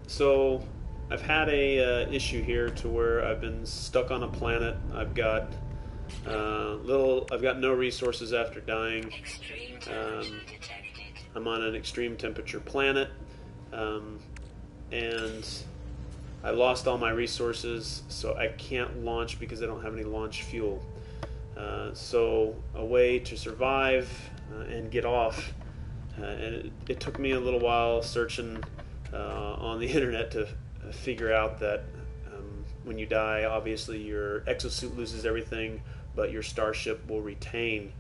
So I've had a issue here to where I've been stuck on a planet. I've got no resources after dying. I'm on an extreme temperature planet, and I lost all my resources, so I can't launch because I don't have any launch fuel. So a way to survive and get off, and it took me a little while searching on the internet to figure out that when you die, obviously your exosuit loses everything, but your starship will retain.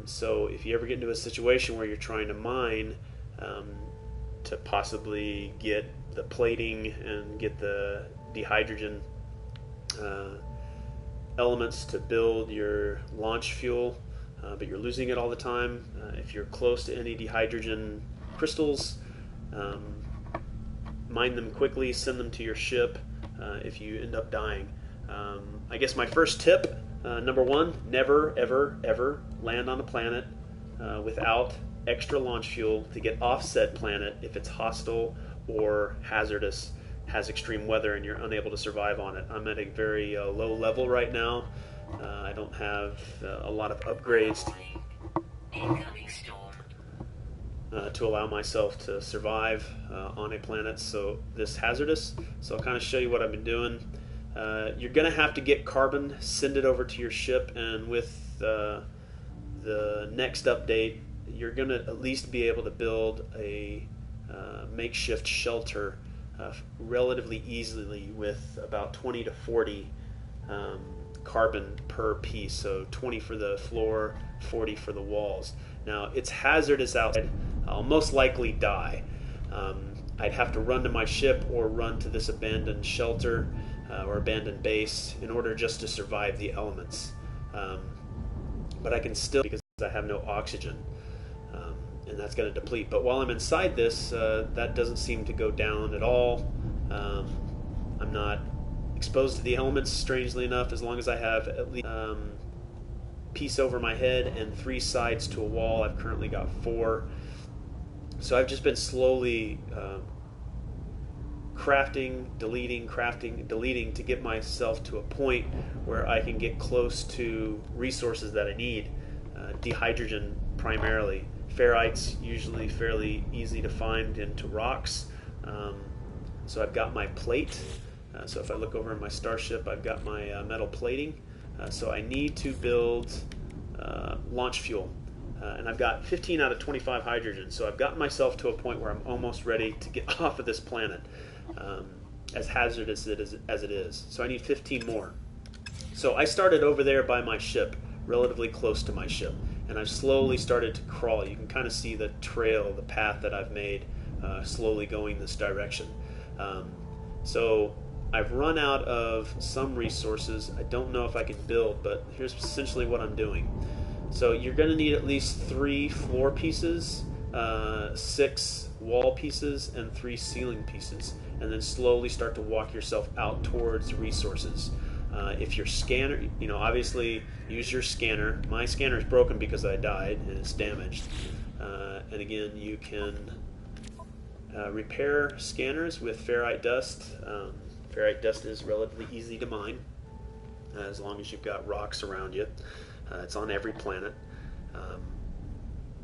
So if you ever get into a situation where you're trying to mine to possibly get the plating and get the dehydrogen elements to build your launch fuel, but you're losing it all the time, if you're close to any dehydrogen crystals, mine them quickly, send them to your ship if you end up dying. I guess my first tip, number one, never, ever, ever land on a planet without extra launch fuel to get off said planet if it's hostile or hazardous, has extreme weather, and you're unable to survive on it. I'm at a very low level right now. I don't have a lot of upgrades to allow myself to survive on a planet, so this hazardous. So I'll kind of show you what I've been doing. You're going to have to get carbon, send it over to your ship, and with the next update, you're going to at least be able to build a makeshift shelter relatively easily with about 20 to 40 carbon per piece, so 20 for the floor, 40 for the walls. Now, it's hazardous outside. I'll most likely die. I'd have to run to my ship or run to this abandoned shelter or abandoned base in order just to survive the elements. But I can still, because I have no oxygen, and that's going to deplete. But while I'm inside this, that doesn't seem to go down at all. I'm not exposed to the elements, strangely enough, as long as I have at least piece over my head and 3 sides to a wall. I've currently got 4. So I've just been slowly crafting, deleting to get myself to a point where I can get close to resources that I need. Dehydrogen primarily. Ferrite's usually fairly easy to find into rocks. So I've got my plate. So if I look over in my starship, I've got my metal plating. So I need to build launch fuel. And I've got 15 out of 25 hydrogen. So I've gotten myself to a point where I'm almost ready to get off of this planet, as hazardous as it is. So I need 15 more. So I started over there by my ship, relatively close to my ship. And I've slowly started to crawl. You can kind of see the trail, the path that I've made, slowly going this direction. So I've run out of some resources. I don't know if I can build, but here's essentially what I'm doing. So you're going to need at least 3 floor pieces, 6 wall pieces, and 3 ceiling pieces, and then slowly start to walk yourself out towards resources. If your scanner, obviously use your scanner. My scanner is broken because I died and it's damaged. And again, you can repair scanners with ferrite dust. Ferrite dust is relatively easy to mine as long as you've got rocks around you. It's on every planet.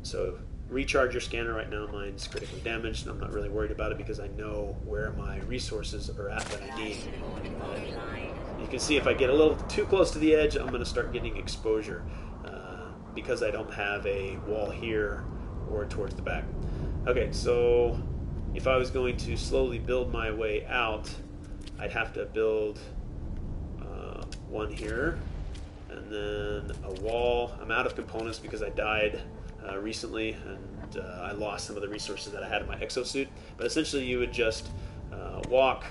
So recharge your scanner. Right now mine's critically damaged, and I'm not really worried about it because I know where my resources are at that I need. You can see if I get a little too close to the edge, I'm going to start getting exposure because I don't have a wall here or towards the back. Okay, so if I was going to slowly build my way out, I'd have to build one here, and then a wall. I'm out of components because I died recently, and I lost some of the resources that I had in my exosuit. But essentially you would just walk,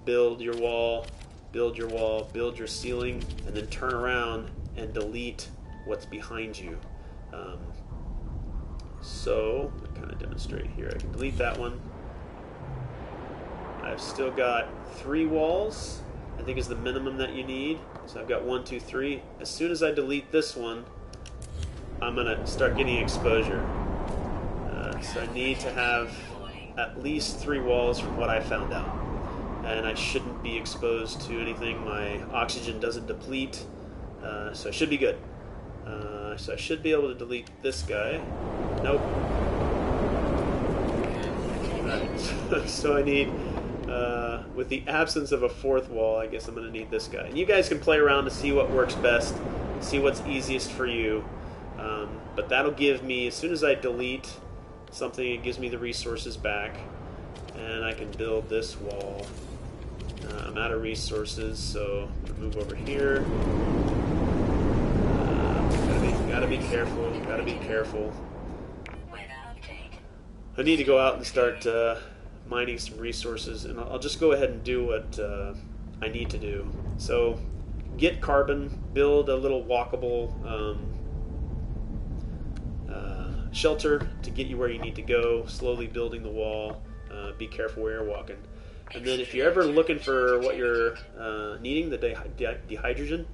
build your wall, build your wall, build your ceiling, and then turn around and delete what's behind you. So I'll kind of demonstrate here. I can delete that one. I've still got 3 walls, I think is the minimum that you need. So I've got 1, 2, 3. As soon as I delete this one, I'm going to start getting exposure. So I need to have at least 3 walls from what I found out. And I shouldn't be exposed to anything. My oxygen doesn't deplete, so I should be good. So I should be able to delete this guy. Nope. Alright, so I need, with the absence of a 4th wall, I guess I'm going to need this guy. And you guys can play around to see what works best, see what's easiest for you. But that'll give me, as soon as I delete something, it gives me the resources back. And I can build this wall. I'm out of resources, so I'm gonna move over here. Gotta be careful. Gotta be careful. I need to go out and start mining some resources, and I'll just go ahead and do what I need to do. So, get carbon, build a little walkable shelter to get you where you need to go. Slowly building the wall. Be careful where you're walking. And then if you're ever looking for what you're needing, the dehydrogen,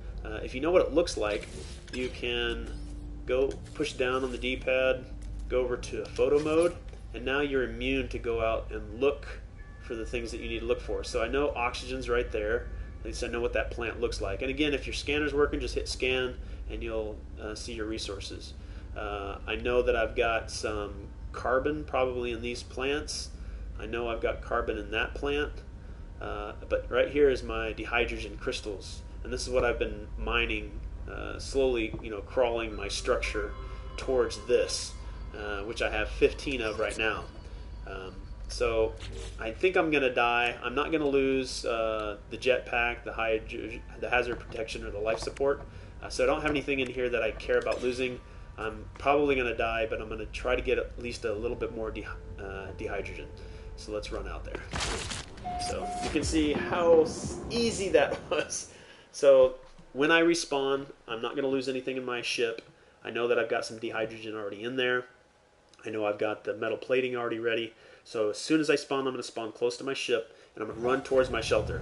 if you know what it looks like, you can go push down on the D-pad, go over to photo mode, and now you're immune to go out and look for the things that you need to look for. So I know oxygen's right there. At least I know what that plant looks like. And again, if your scanner's working, just hit scan and you'll see your resources. I know that I've got some carbon probably in these plants. I know I've got carbon in that plant, but right here is my dehydrogen crystals, and this is what I've been mining, slowly, crawling my structure towards this, which I have 15 of right now. So I think I'm gonna die. I'm not gonna lose the jetpack, the hazard protection, or the life support. So I don't have anything in here that I care about losing. I'm probably gonna die, but I'm gonna try to get at least a little bit more dehydrogen. So let's run out there. So you can see how easy that was. So when I respawn, I'm not going to lose anything in my ship. I know that I've got some dehydrogen already in there. I know I've got the metal plating already ready. So as soon as I spawn, I'm going to spawn close to my ship, and I'm going to run towards my shelter.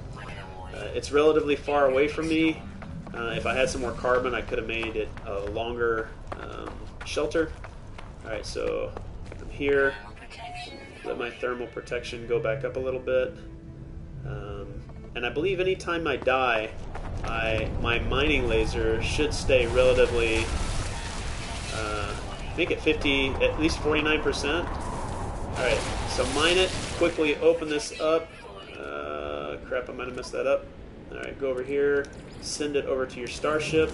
It's relatively far away from me. If I had some more carbon, I could have made it a longer shelter. Alright, so I'm here. Let my thermal protection go back up a little bit. And I believe anytime I die, my mining laser should stay relatively, I think at 50, at least 49%. Alright, so mine it, quickly open this up. Crap, I might have messed that up. Alright, go over here, send it over to your starship.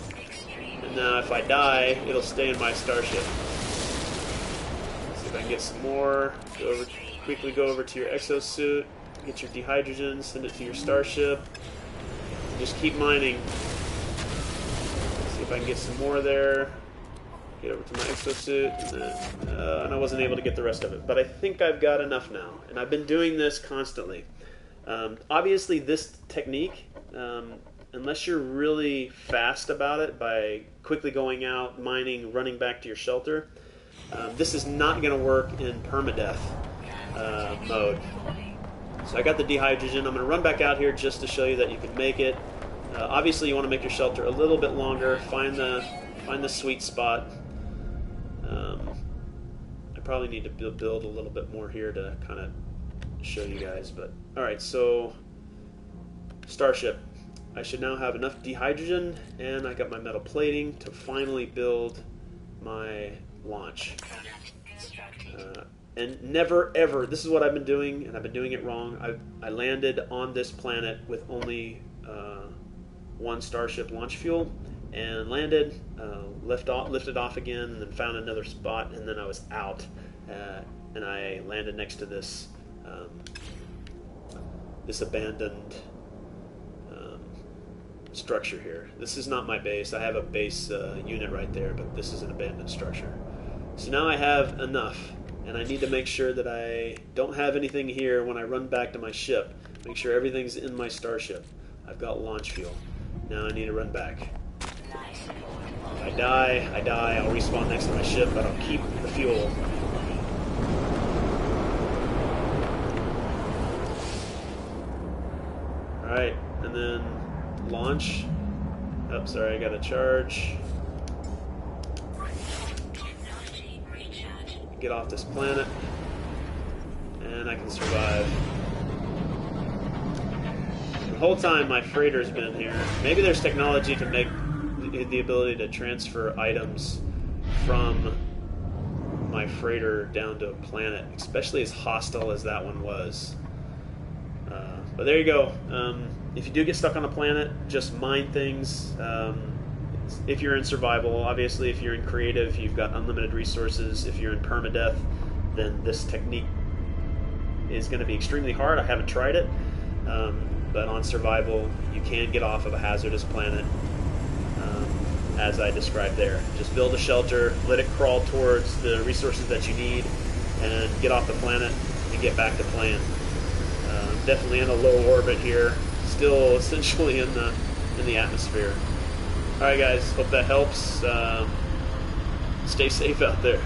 And now if I die, it'll stay in my starship. See if I can get some more. Quickly go over to your exosuit, get your dehydrogen, send it to your starship. Just keep mining. See if I can get some more there. Get over to my exosuit, and I wasn't able to get the rest of it. But I think I've got enough now, and I've been doing this constantly. Obviously, this technique, unless you're really fast about it by quickly going out, mining, running back to your shelter, this is not going to work in permadeath mode. So I got the dehydrogen. I'm going to run back out here just to show you that you can make it. Obviously, you want to make your shelter a little bit longer. Find the sweet spot. I probably need to build a little bit more here to kind of show you guys. But all right, so starship. I should now have enough dehydrogen, and I got my metal plating to finally build my launch. And never ever, this is what I've been doing, and I've been doing it wrong. I landed on this planet with only one starship launch fuel, and landed, lifted off again, and then found another spot, and then I was out, and I landed next to this this abandoned structure here. This is not my base. I have a base unit right there, but this is an abandoned structure. So now I have enough, and I need to make sure that I don't have anything here when I run back to my ship. Make sure everything's in my starship. I've got launch fuel. Now I need to run back. If I die, I'll respawn next to my ship, but I'll keep the fuel. Alright, and then launch. Oh, sorry, I got to charge. Get off this planet. And and I can survive. The whole time my freighter's been here. Maybe there's technology to make the ability to transfer items from my freighter down to a planet, especially as hostile as that one was. But there you go. If you do get stuck on a planet, just mine things. If you're in survival, obviously if you're in creative, you've got unlimited resources. If you're in permadeath, then this technique is going to be extremely hard. I haven't tried it. But on survival, you can get off of a hazardous planet, as I described there. Just build a shelter, let it crawl towards the resources that you need, and get off the planet and get back to playing. Definitely in a low orbit here, still essentially in the atmosphere. All right, guys, hope that helps. Stay safe out there.